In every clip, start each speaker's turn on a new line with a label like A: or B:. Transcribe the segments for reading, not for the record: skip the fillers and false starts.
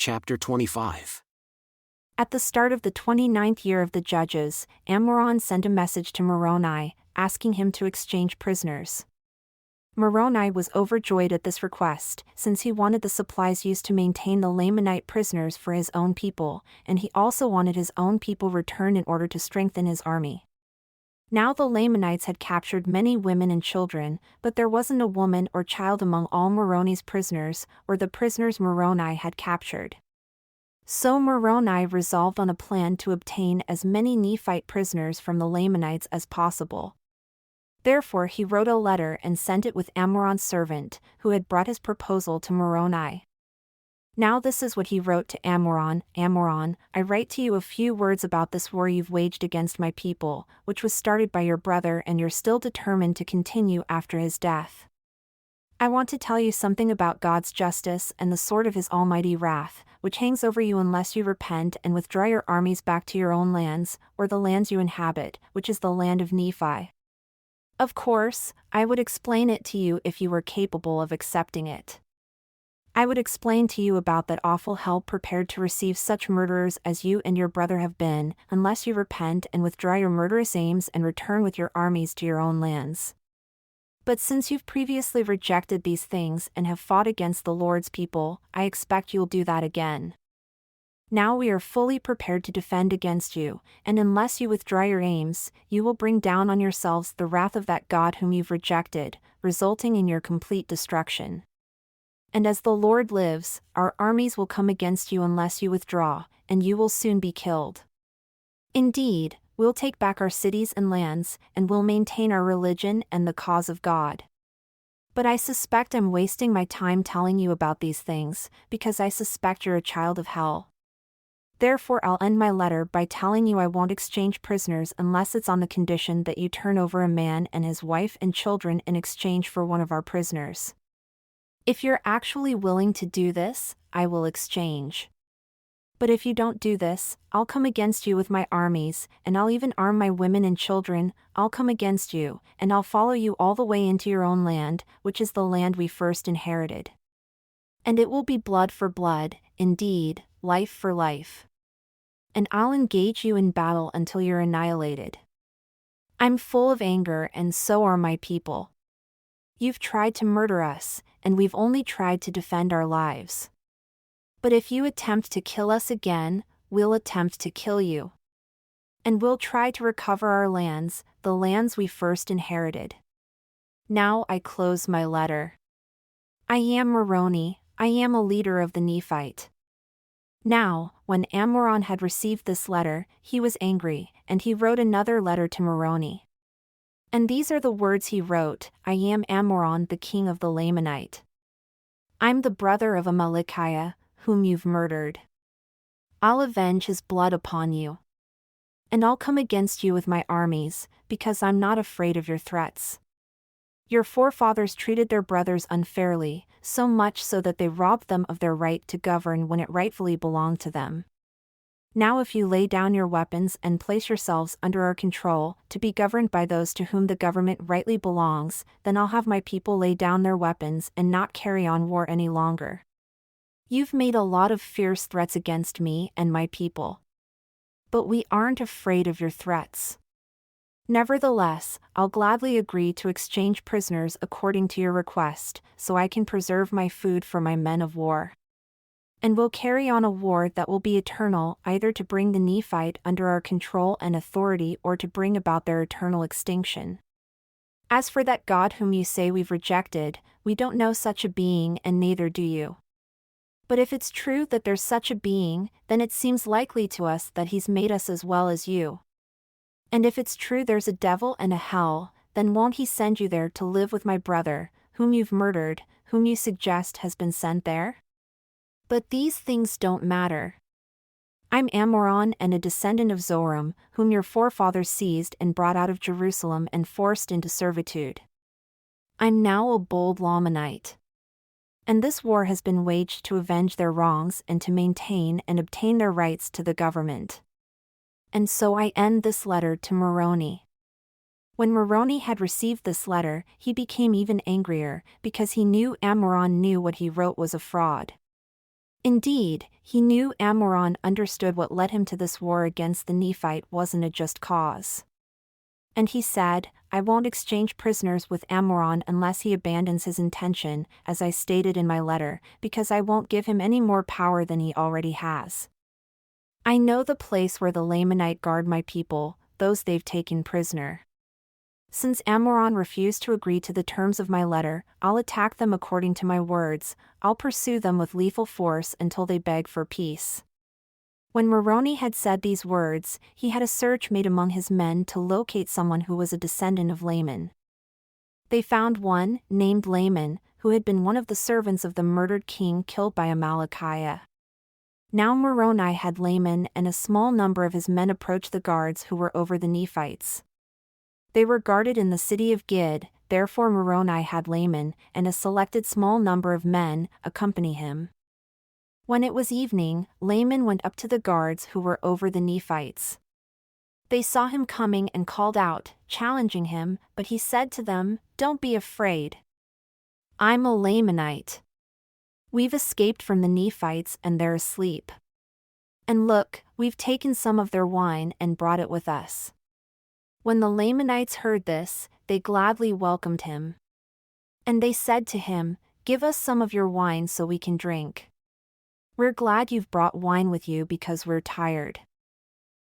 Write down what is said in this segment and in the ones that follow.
A: Chapter 25.
B: At the start of the 29th year of the judges, Ammoron sent a message to Moroni, asking him to exchange prisoners. Moroni was overjoyed at this request, since he wanted the supplies used to maintain the Lamanite prisoners for his own people, and he also wanted his own people returned in order to strengthen his army. Now the Lamanites had captured many women and children, but there wasn't a woman or child among all Moroni's prisoners, or the prisoners Moroni had captured. So Moroni resolved on a plan to obtain as many Nephite prisoners from the Lamanites as possible. Therefore he wrote a letter and sent it with Ammoron's servant, who had brought his proposal to Moroni. Now this is what he wrote to Ammoron: Ammoron, I write to you a few words about this war you've waged against my people, which was started by your brother and you're still determined to continue after his death. I want to tell you something about God's justice and the sword of his almighty wrath, which hangs over you unless you repent and withdraw your armies back to your own lands, or the lands you inhabit, which is the land of Nephi. Of course, I would explain it to you if you were capable of accepting it. I would explain to you about that awful hell prepared to receive such murderers as you and your brother have been, unless you repent and withdraw your murderous aims and return with your armies to your own lands. But since you've previously rejected these things and have fought against the Lord's people, I expect you'll do that again. Now we are fully prepared to defend against you, and unless you withdraw your aims, you will bring down on yourselves the wrath of that God whom you've rejected, resulting in your complete destruction. And as the Lord lives, our armies will come against you unless you withdraw, and you will soon be killed. Indeed, we'll take back our cities and lands, and we'll maintain our religion and the cause of God. But I suspect I'm wasting my time telling you about these things, because I suspect you're a child of hell. Therefore I'll end my letter by telling you I won't exchange prisoners unless it's on the condition that you turn over a man and his wife and children in exchange for one of our prisoners. If you're actually willing to do this, I will exchange. But if you don't do this, I'll come against you with my armies, and I'll even arm my women and children. I'll come against you, and I'll follow you all the way into your own land, which is the land we first inherited. And it will be blood for blood, indeed, life for life. And I'll engage you in battle until you're annihilated. I'm full of anger, and so are my people. You've tried to murder us, and we've only tried to defend our lives. But if you attempt to kill us again, we'll attempt to kill you. And we'll try to recover our lands, the lands we first inherited. Now I close my letter. I am Moroni, I am a leader of the Nephite. Now, when Ammoron had received this letter, he was angry, and he wrote another letter to Moroni. And these are the words he wrote: I am Ammoron, the king of the Lamanite. I'm the brother of Amalekiah, whom you've murdered. I'll avenge his blood upon you. And I'll come against you with my armies, because I'm not afraid of your threats. Your forefathers treated their brothers unfairly, so much so that they robbed them of their right to govern when it rightfully belonged to them. Now if you lay down your weapons and place yourselves under our control, to be governed by those to whom the government rightly belongs, then I'll have my people lay down their weapons and not carry on war any longer. You've made a lot of fierce threats against me and my people. But we aren't afraid of your threats. Nevertheless, I'll gladly agree to exchange prisoners according to your request, so I can preserve my food for my men of war. And we'll carry on a war that will be eternal, either to bring the Nephite under our control and authority or to bring about their eternal extinction. As for that God whom you say we've rejected, we don't know such a being, and neither do you. But if it's true that there's such a being, then it seems likely to us that he's made us as well as you. And if it's true there's a devil and a hell, then won't he send you there to live with my brother, whom you've murdered, whom you suggest has been sent there? But these things don't matter. I'm Ammoron and a descendant of Zoram, whom your forefathers seized and brought out of Jerusalem and forced into servitude. I'm now a bold Lamanite. And this war has been waged to avenge their wrongs and to maintain and obtain their rights to the government. And so I end this letter to Moroni. When Moroni had received this letter, he became even angrier, because he knew Ammoron knew what he wrote was a fraud. Indeed, he knew Ammoron understood what led him to this war against the Nephite wasn't a just cause. And he said, I won't exchange prisoners with Ammoron unless he abandons his intention, as I stated in my letter, because I won't give him any more power than he already has. I know the place where the Lamanite guard my people, those they've taken prisoner. Since Ammoron refused to agree to the terms of my letter, I'll attack them according to my words. I'll pursue them with lethal force until they beg for peace. When Moroni had said these words, he had a search made among his men to locate someone who was a descendant of Laman. They found one, named Laman, who had been one of the servants of the murdered king killed by Amalickiah. Now Moroni had Laman and a small number of his men approach the guards who were over the Nephites. They were guarded in the city of Gid, therefore Moroni had Laman and a selected small number of men accompany him. When it was evening, Laman went up to the guards who were over the Nephites. They saw him coming and called out, challenging him, but he said to them, Don't be afraid. I'm a Lamanite. We've escaped from the Nephites and they're asleep. And look, we've taken some of their wine and brought it with us. When the Lamanites heard this, they gladly welcomed him. And they said to him, Give us some of your wine so we can drink. We're glad you've brought wine with you because we're tired.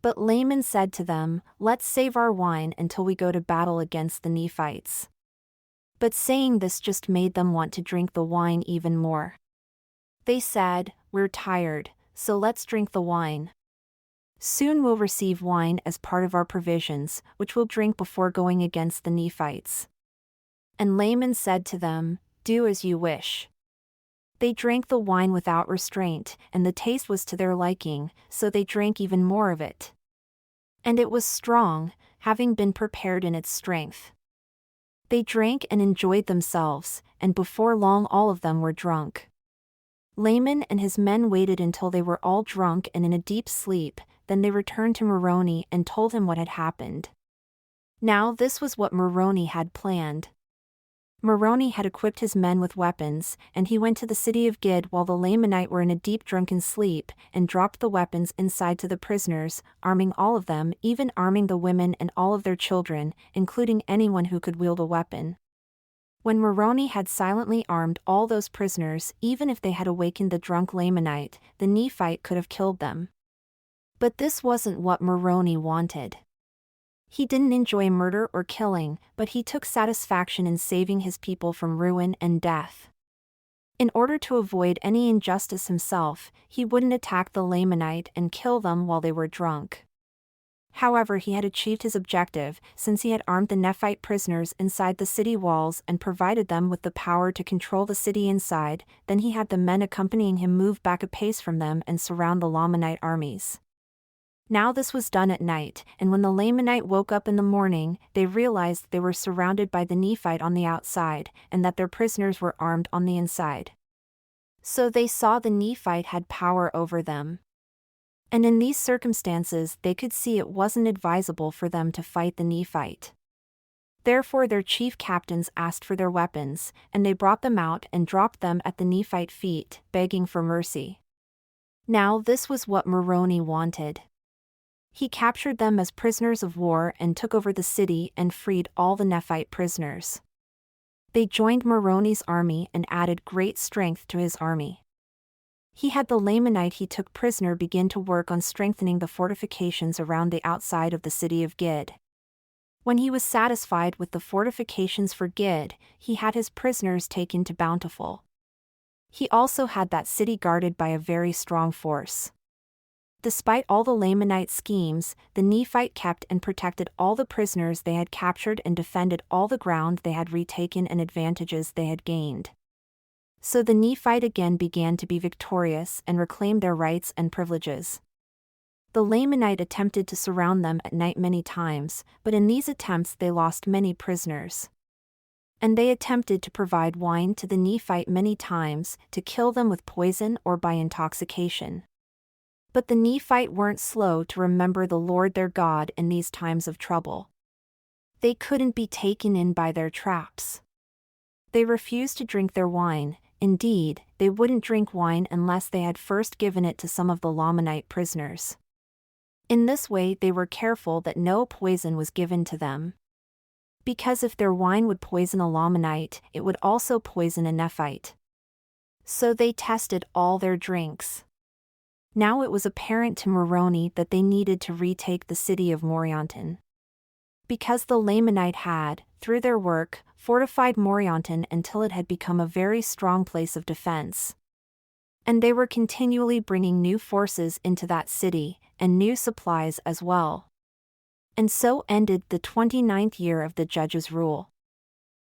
B: But Laman said to them, Let's save our wine until we go to battle against the Nephites. But saying this just made them want to drink the wine even more. They said, We're tired, so let's drink the wine. Soon we'll receive wine as part of our provisions, which we'll drink before going against the Nephites. And Laman said to them, Do as you wish. They drank the wine without restraint, and the taste was to their liking, so they drank even more of it. And it was strong, having been prepared in its strength. They drank and enjoyed themselves, and before long all of them were drunk. Laman and his men waited until they were all drunk and in a deep sleep, then they returned to Moroni and told him what had happened. Now this was what Moroni had planned. Moroni had equipped his men with weapons, and he went to the city of Gid while the Lamanite were in a deep drunken sleep, and dropped the weapons inside to the prisoners, arming all of them, even arming the women and all of their children, including anyone who could wield a weapon. When Moroni had silently armed all those prisoners, even if they had awakened the drunk Lamanite, the Nephite could have killed them. But this wasn't what Moroni wanted. He didn't enjoy murder or killing, but he took satisfaction in saving his people from ruin and death. In order to avoid any injustice himself, he wouldn't attack the Lamanite and kill them while they were drunk. However, he had achieved his objective, since he had armed the Nephite prisoners inside the city walls and provided them with the power to control the city inside. Then he had the men accompanying him move back a pace from them and surround the Lamanite armies. Now this was done at night, and when the Lamanite woke up in the morning, they realized they were surrounded by the Nephite on the outside, and that their prisoners were armed on the inside. So they saw the Nephite had power over them. And in these circumstances they could see it wasn't advisable for them to fight the Nephite. Therefore their chief captains asked for their weapons, and they brought them out and dropped them at the Nephite feet, begging for mercy. Now this was what Moroni wanted. He captured them as prisoners of war and took over the city and freed all the Nephite prisoners. They joined Moroni's army and added great strength to his army. He had the Lamanite he took prisoner begin to work on strengthening the fortifications around the outside of the city of Gid. When he was satisfied with the fortifications for Gid, he had his prisoners taken to Bountiful. He also had that city guarded by a very strong force. Despite all the Lamanite schemes, the Nephite kept and protected all the prisoners they had captured and defended all the ground they had retaken and advantages they had gained. So the Nephite again began to be victorious and reclaim their rights and privileges. The Lamanite attempted to surround them at night many times, but in these attempts they lost many prisoners. And they attempted to provide wine to the Nephite many times, to kill them with poison or by intoxication. But the Nephite weren't slow to remember the Lord their God in these times of trouble. They couldn't be taken in by their traps. They refused to drink their wine. Indeed, they wouldn't drink wine unless they had first given it to some of the Lamanite prisoners. In this way they were careful that no poison was given to them. Because if their wine would poison a Lamanite, it would also poison a Nephite. So they tested all their drinks. Now it was apparent to Moroni that they needed to retake the city of Morianton. Because the Lamanite had, through their work, fortified Morianton until it had become a very strong place of defense. And they were continually bringing new forces into that city, and new supplies as well. And so ended the 29th year of the judge's rule.